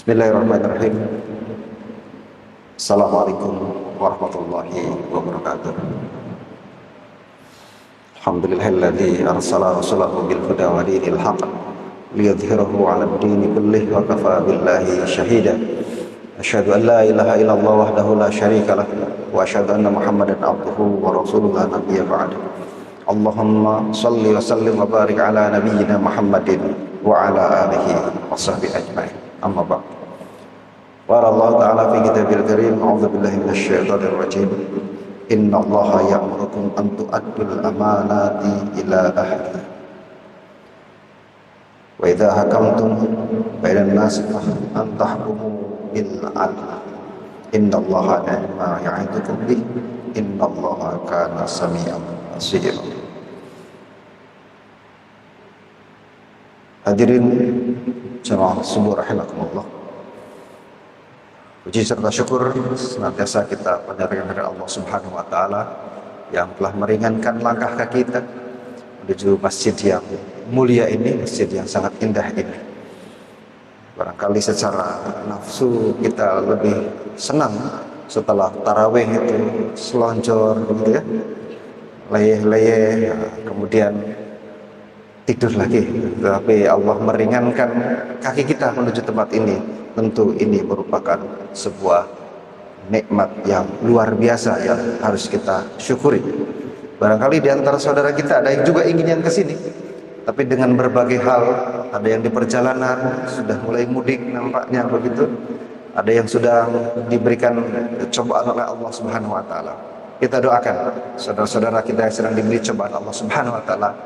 Bismillahirrahmanirrahim. Assalamualaikum warahmatullahi wabarakatuh. Alhamdulillahilladzi arsala rasulahu bil huda wa dinil haqq liyudhhirahu 'alad dini kullih wa kafa billahi shahida. Asyhadu an la ilaha illallah wahdahu la syarika lah wa asyhadu anna Muhammadan abduhu wa rasuluhu la nabiyya ba'dahu. Allahumma shalli wa sallim wa barik ala nabiyyina Muhammadin wa ala alihi wa sahbihi ajma'in. Amma ba'd. Qala Allah ta'ala fi kitabil karim, a'udzu billahi minasy syaithanir rajim. Innallaha ya'murukum an tu'addul amanati ila ahliha. Wa idza hakamtum bainan nasi an tahkumu bil 'adl. Innallaha ni'ma ya'idukum bih. Innallaha kana sami'an basira. Hadirin jamaah subuh rahimakumullah. Puji serta syukur senantiasa kita panjatkan kepada Allah Subhanahu wa taala yang telah meringankan langkah kaki kita menuju masjid yang mulia ini, masjid yang sangat indah ini. Barangkali secara nafsu kita lebih senang setelah tarawih itu selonjor gitu ya, leyeh-leyeh, kemudian tidur lagi. Tapi Allah meringankan kaki kita menuju tempat ini. Tentu ini merupakan sebuah nikmat yang luar biasa yang harus kita syukuri. Barangkali di antara saudara kita ada yang juga ingin yang ke sini, tapi dengan berbagai hal, ada yang di perjalanan sudah mulai mudik nampaknya begitu. Ada yang sudah diberikan cobaan oleh Allah Subhanahu wa taala. Kita doakan saudara-saudara kita yang sedang diberi cobaan Allah Subhanahu wa taala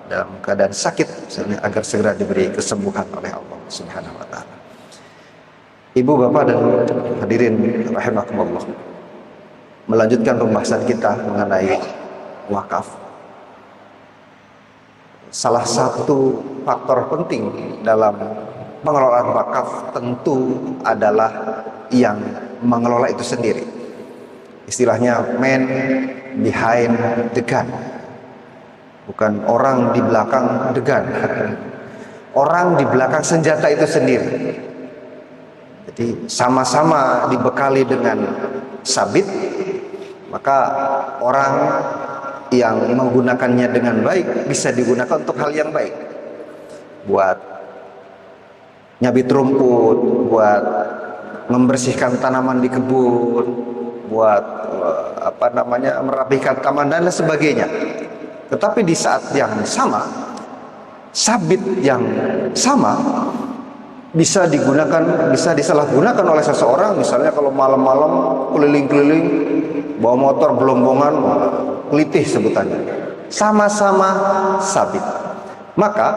dalam keadaan sakit misalnya, agar segera diberi kesembuhan oleh Allah Subhanahu wa taala. Ibu, bapak, dan hadirin rahimakumullah, melanjutkan pembahasan kita mengenai wakaf. Salah satu faktor penting dalam pengelolaan wakaf tentu adalah yang mengelola itu sendiri. Istilahnya man behind the gun. Bukan orang di belakang the gun. Orang di belakang senjata itu sendiri. Jadi sama-sama dibekali dengan sabit, maka orang yang menggunakannya dengan baik bisa digunakan untuk hal yang baik. Buat nyabit rumput, buat membersihkan tanaman di kebun, buat merapikan taman dan lain sebagainya. Tetapi di saat yang sama, sabit yang sama bisa digunakan, bisa disalahgunakan oleh seseorang. Misalnya kalau malam-malam keliling-keliling bawa motor belombongan, kelitih sebutannya, sama-sama sabit. Maka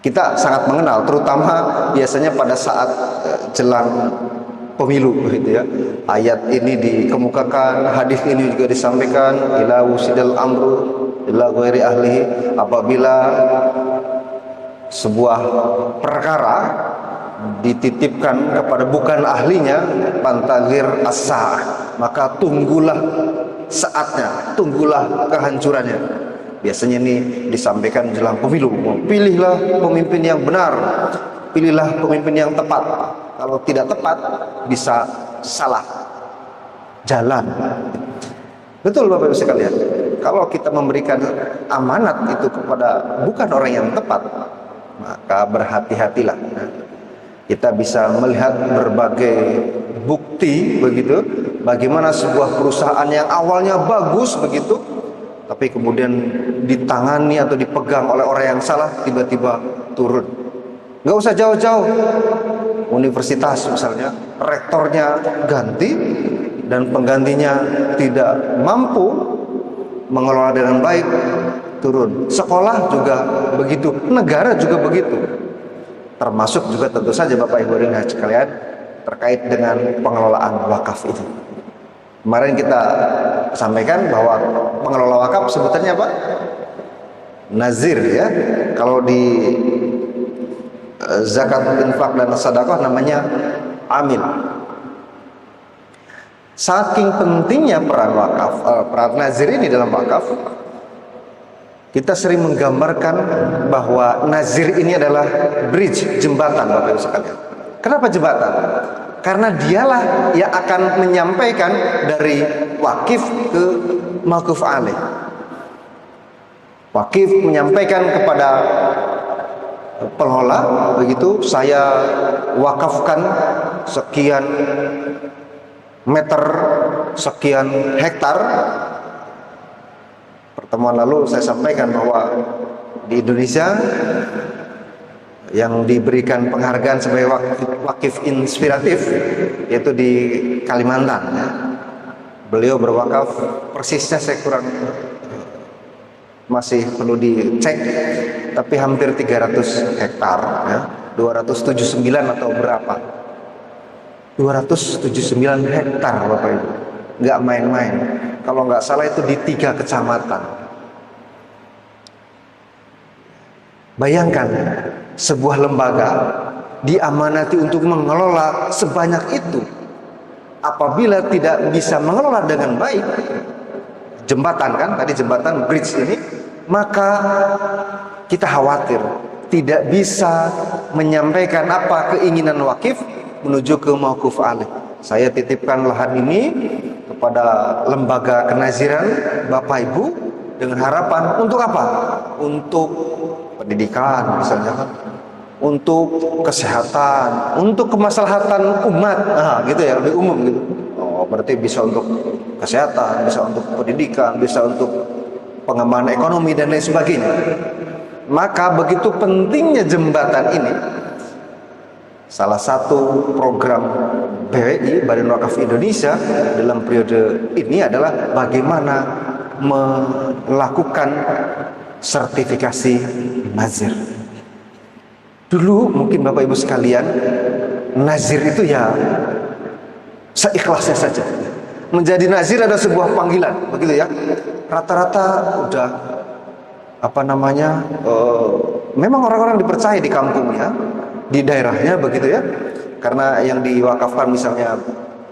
kita sangat mengenal, terutama biasanya pada saat jelang pemilu gitu ya. Ayat ini dikemukakan, hadis ini juga disampaikan, ila wusidal amru ila ghairi ahlihi, apabila sebuah perkara dititipkan kepada bukan ahlinya, pantazir as-sa'ah, maka tunggulah saatnya, tunggulah kehancurannya. Biasanya ini disampaikan jelang pemilu. Pilihlah pemimpin yang benar, pilihlah pemimpin yang tepat. Kalau tidak tepat bisa salah jalan. Betul Bapak Ibu sekalian. Kalau kita memberikan amanat itu kepada bukan orang yang tepat, maka berhati-hatilah. Kita bisa melihat berbagai bukti begitu, bagaimana sebuah perusahaan yang awalnya bagus begitu, tapi kemudian ditangani atau dipegang oleh orang yang salah, tiba-tiba turun. Nggak usah jauh-jauh, universitas misalnya, rektornya ganti dan penggantinya tidak mampu mengelola dengan baik, turun. Sekolah juga begitu, negara juga begitu. Termasuk juga tentu saja Bapak Ibu dan sekalian terkait dengan pengelolaan wakaf itu. Kemarin kita sampaikan bahwa pengelola wakaf sebutannya apa? Nazir ya. Kalau di zakat, infak, dan sedekah namanya amil. Saking pentingnya peran wakaf, peran nazir ini dalam wakaf, Kita sering menggambarkan bahwa nazir ini adalah bridge, jembatan Bapak Ibu sekalian. Kenapa jembatan? Karena dialah yang akan menyampaikan dari wakif ke mauquf alaih. Wakif menyampaikan kepada pengelola, begitu, saya wakafkan sekian meter, sekian hektar. Pertemuan lalu saya sampaikan bahwa di Indonesia yang diberikan penghargaan sebagai wakif inspiratif yaitu di Kalimantan. Beliau berwakaf persisnya saya kurang, masih perlu dicek, tapi hampir 300 hektar ya. 279 atau berapa, 279 hektar Bapak Ibu, nggak main-main. Kalau nggak salah itu di 3 kecamatan. Bayangkan sebuah lembaga diamanati untuk mengelola sebanyak itu. Apabila tidak bisa mengelola dengan baik jembatan, kan tadi jembatan bridge ini, maka kita khawatir tidak bisa menyampaikan apa keinginan wakif menuju ke mauquf alaih. Saya titipkan lahan ini kepada lembaga kenaziran Bapak Ibu dengan harapan untuk apa? Untuk pendidikan misalnya kan, untuk kesehatan, untuk kemaslahatan umat, gitu ya, lebih umum gitu. Oh, berarti bisa untuk kesehatan, bisa untuk pendidikan, bisa untuk pengembangan ekonomi dan lain sebagainya. Maka begitu pentingnya jembatan ini. Salah satu program BWI, Badan Wakaf Indonesia, dalam periode ini adalah bagaimana melakukan sertifikasi nazir. Dulu mungkin Bapak Ibu sekalian, nazir itu ya seikhlasnya saja. Menjadi nazir ada sebuah panggilan, begitu ya. Rata-rata udah memang orang-orang dipercaya di kampungnya, di daerahnya, begitu ya. Karena yang diwakafkan misalnya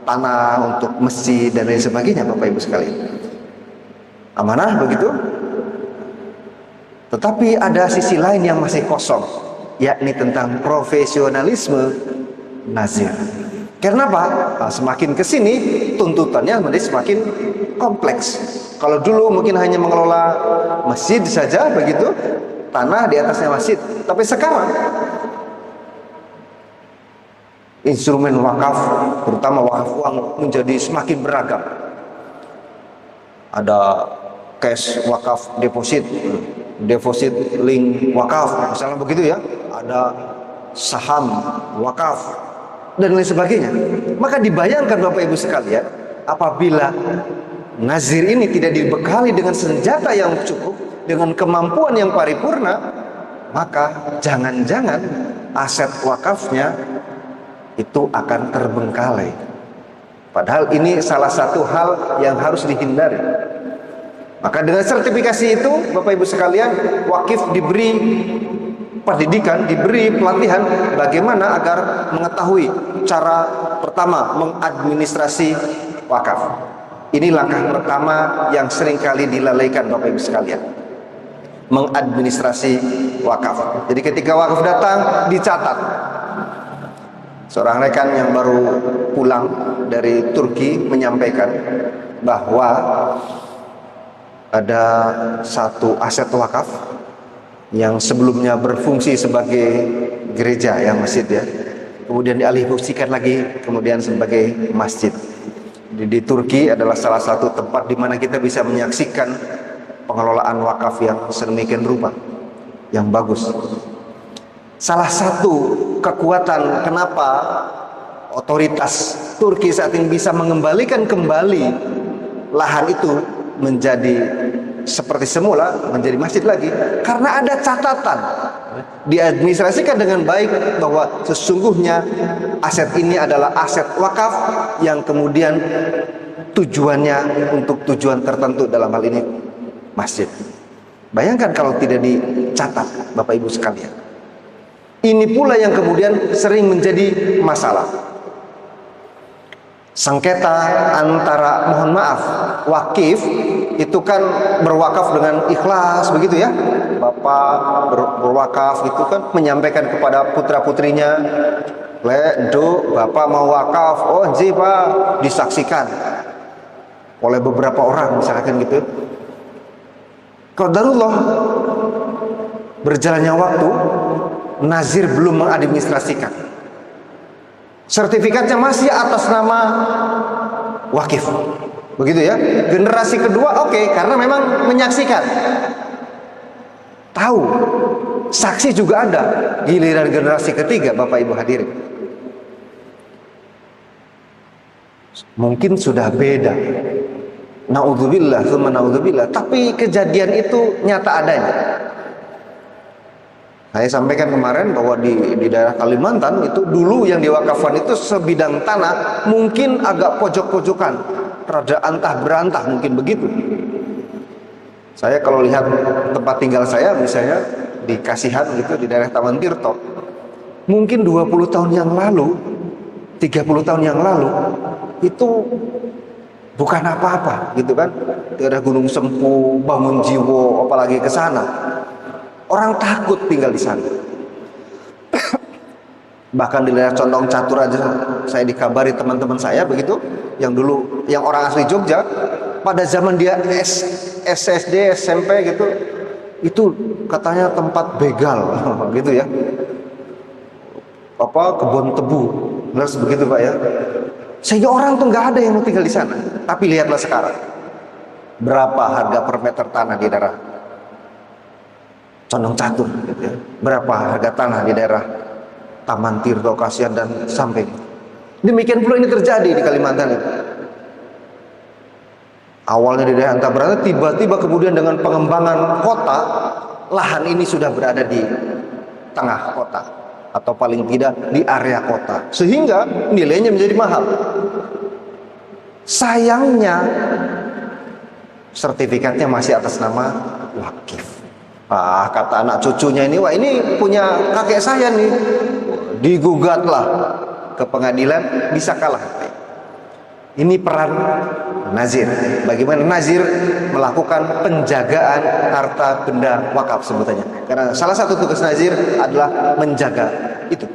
tanah untuk masjid dan lain sebagainya, Bapak Ibu sekalian. Amanah begitu. Tetapi ada sisi lain yang masih kosong, yakni tentang profesionalisme nazir. Karena apa? Nah, semakin kesini tuntutannya menjadi semakin kompleks. Kalau dulu mungkin hanya mengelola masjid saja, begitu, tanah di atasnya masjid. Tapi sekarang instrumen wakaf, terutama wakaf uang, menjadi semakin beragam. Ada cash wakaf deposit, deposit link wakaf, misalnya begitu ya. Ada saham wakaf dan lain sebagainya. Maka dibayangkan Bapak Ibu sekalian, apabila nazir ini tidak dibekali dengan senjata yang cukup, dengan kemampuan yang paripurna, maka jangan-jangan aset wakafnya itu akan terbengkalai. Padahal ini salah satu hal yang harus dihindari. Maka dengan sertifikasi itu, Bapak Ibu sekalian, wakif diberi pendidikan, diberi pelatihan bagaimana agar mengetahui cara pertama mengadministrasi wakaf. Ini langkah pertama yang seringkali dilalaikan Bapak Ibu sekalian, mengadministrasi wakaf. Jadi ketika wakaf datang, dicatat. Seorang rekan yang baru pulang dari Turki menyampaikan bahwa ada satu aset wakaf yang sebelumnya berfungsi sebagai gereja, ya, masjid ya, kemudian dialihfungsikan lagi kemudian sebagai masjid. Di Turki adalah salah satu tempat di mana kita bisa menyaksikan pengelolaan wakaf yang sedemikian rupa, yang bagus. Salah satu kekuatan kenapa otoritas Turki saat ini bisa mengembalikan kembali lahan itu menjadi seperti semula, menjadi masjid lagi, karena ada catatan, diadministrasikan dengan baik bahwa sesungguhnya aset ini adalah aset wakaf yang kemudian tujuannya untuk tujuan tertentu, dalam hal ini masjid. Bayangkan kalau tidak dicatat, Bapak Ibu sekalian. Ini pula yang kemudian sering menjadi masalah. Sengketa antara, mohon maaf, wakif itu kan berwakaf dengan ikhlas begitu ya. Bapak berwakaf itu kan menyampaikan kepada putra-putrinya, "Do, Bapak mau wakaf." "Oh, nji, Pak." Disaksikan oleh beberapa orang misalkan gitu. Qadarullah, berjalannya waktu, nazir belum mengadministrasikan, sertifikatnya masih atas nama wakif begitu ya. Generasi kedua oke, karena memang menyaksikan, tahu, saksi juga ada. Giliran generasi ketiga, Bapak Ibu hadirin, mungkin sudah beda. Naudzubillah, tsumma naudzubillah. Tapi kejadian itu nyata adanya. Saya sampaikan kemarin bahwa di daerah Kalimantan itu dulu yang diwakafkan itu sebidang tanah, mungkin agak pojok-pojokan, rada antah berantah mungkin begitu. Saya kalau lihat tempat tinggal saya misalnya di Kasihan gitu, di daerah Taman Tirto, mungkin 20 tahun yang lalu, 30 tahun yang lalu itu bukan apa-apa gitu kan. Daerah Gunung Sempu, Bangun Jiwo, apalagi ke sana. Orang takut tinggal di sana. Bahkan di daerah Condong Catur aja saya dikabari teman-teman saya begitu, yang dulu yang orang asli Jogja, pada zaman dia SSD, SMP gitu, itu katanya tempat begal gitu ya. Apa kebun tebu, harus begitu Pak ya. Sehingga orang tuh nggak ada yang mau tinggal di sana. Tapi lihatlah sekarang, berapa harga per meter tanah di daerah Condong Catur gitu ya. Berapa harga tanah di daerah Taman Tirto, Kasihan dan samping. Demikian pula ini terjadi di Kalimantan itu. Awalnya di daerah antah berantah, tiba-tiba kemudian dengan pengembangan kota, lahan ini sudah berada di tengah kota atau paling tidak di area kota, sehingga nilainya menjadi mahal. Sayangnya sertifikatnya masih atas nama wakif. Kata anak cucunya ini, wah ini punya kakek saya nih, digugatlah ke pengadilan, bisa kalah. Ini peran nazir. Bagaimana nazir melakukan penjagaan harta benda wakaf sebutannya. Karena salah satu tugas nazir adalah menjaga itu.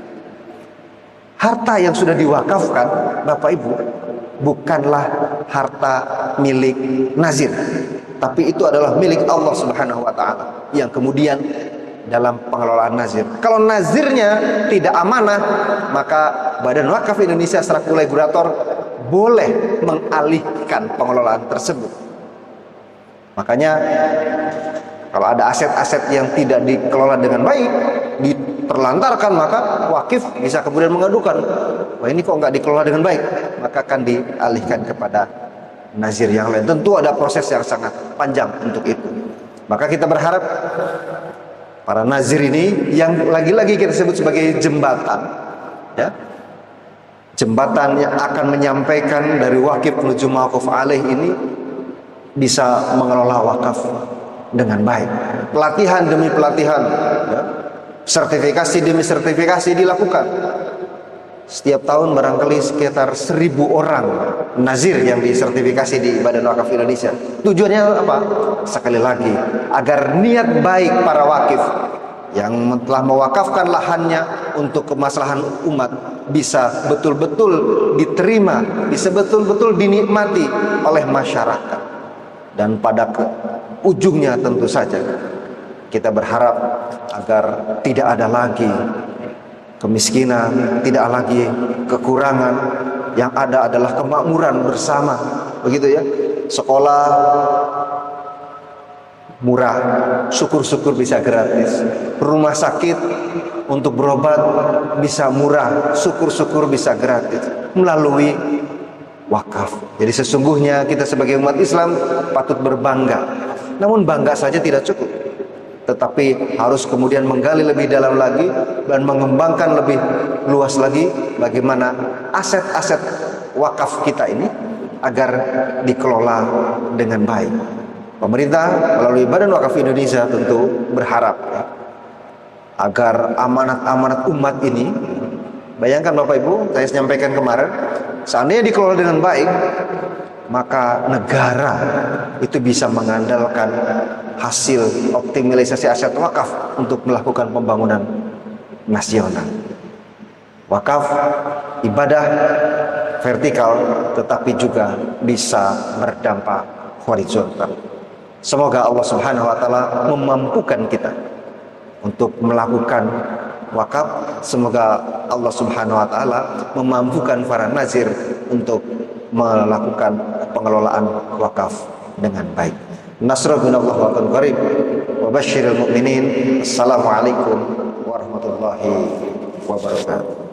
Harta yang sudah diwakafkan, Bapak Ibu, bukanlah harta milik nazir, tapi itu adalah milik Allah Subhanahu wa taala yang kemudian dalam pengelolaan nazir. Kalau nazirnya tidak amanah, maka Badan Wakaf Indonesia selaku regulator boleh mengalihkan pengelolaan tersebut. Makanya kalau ada aset-aset yang tidak dikelola dengan baik, diterlantarkan, maka wakif bisa kemudian mengadukan, wah ini kok nggak dikelola dengan baik, maka akan dialihkan kepada nazir yang lain. Tentu ada proses yang sangat panjang untuk itu. Maka kita berharap para nazir ini, yang lagi-lagi kita sebut sebagai jembatan, ya, jembatan yang akan menyampaikan dari wakif menuju mauquf alaih ini, bisa mengelola wakaf dengan baik. Pelatihan demi pelatihan, ya, sertifikasi demi sertifikasi dilakukan. Setiap tahun barangkali sekitar 1.000 orang nazir yang disertifikasi di Badan Wakaf Indonesia. Tujuannya apa? Sekali lagi, agar niat baik para wakif yang telah mewakafkan lahannya untuk kemaslahan umat bisa betul-betul diterima, bisa betul-betul dinikmati oleh masyarakat. Dan pada ujungnya tentu saja kita berharap agar tidak ada lagi kemiskinan, tidak lagi kekurangan, yang ada adalah kemakmuran bersama, begitu ya. Sekolah murah, syukur-syukur bisa gratis. Rumah sakit untuk berobat bisa murah, syukur-syukur bisa gratis melalui wakaf. Jadi sesungguhnya kita sebagai umat Islam patut berbangga. Namun bangga saja tidak cukup, tetapi harus kemudian menggali lebih dalam lagi dan mengembangkan lebih luas lagi bagaimana aset-aset wakaf kita ini agar dikelola dengan baik. Pemerintah melalui Badan Wakaf Indonesia tentu berharap, ya, agar amanat-amanat umat ini, bayangkan Bapak Ibu, saya sampaikan kemarin, Seandainya dikelola dengan baik, maka negara itu bisa mengandalkan hasil optimalisasi aset wakaf untuk melakukan pembangunan nasional. Wakaf ibadah vertikal, tetapi juga bisa berdampak horizontal. Semoga Allah Subhanahu wa taala memampukan kita untuk melakukan wakaf. Semoga Allah Subhanahu wa taala memampukan para nazir untuk melakukan pengelolaan wakaf dengan baik. Nasrul minallah wa qad qarib wa basyiril mu'minin. Assalamualaikum warahmatullahi wabarakatuh.